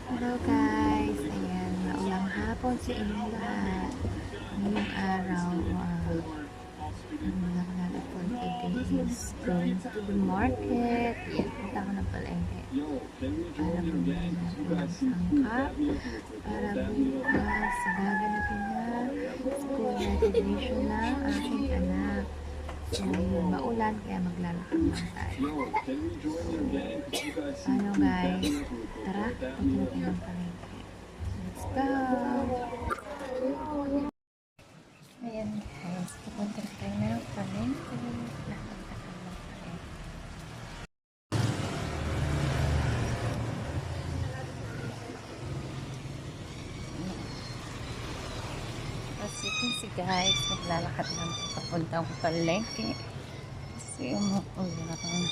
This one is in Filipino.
Hello guys, ayan, maulang hapon sa inyong lahat. Ngayong araw, ang nakalala for today is going to the market. Ayan, punta ko ng palengke para bumili ng mga sangkap para bukas sa gaganapin na school graduation ng aking anak. So, yun, maulan kaya maglalakad lang tayo. Ano guys, tara, punta natin ng palengke. Let's go! Ayan guys, pupunta na tayo ng palengke. Lakad-lakad ng palengke. As you can see guys, naglalakad lang papuntang palengke. Kasi umuulan.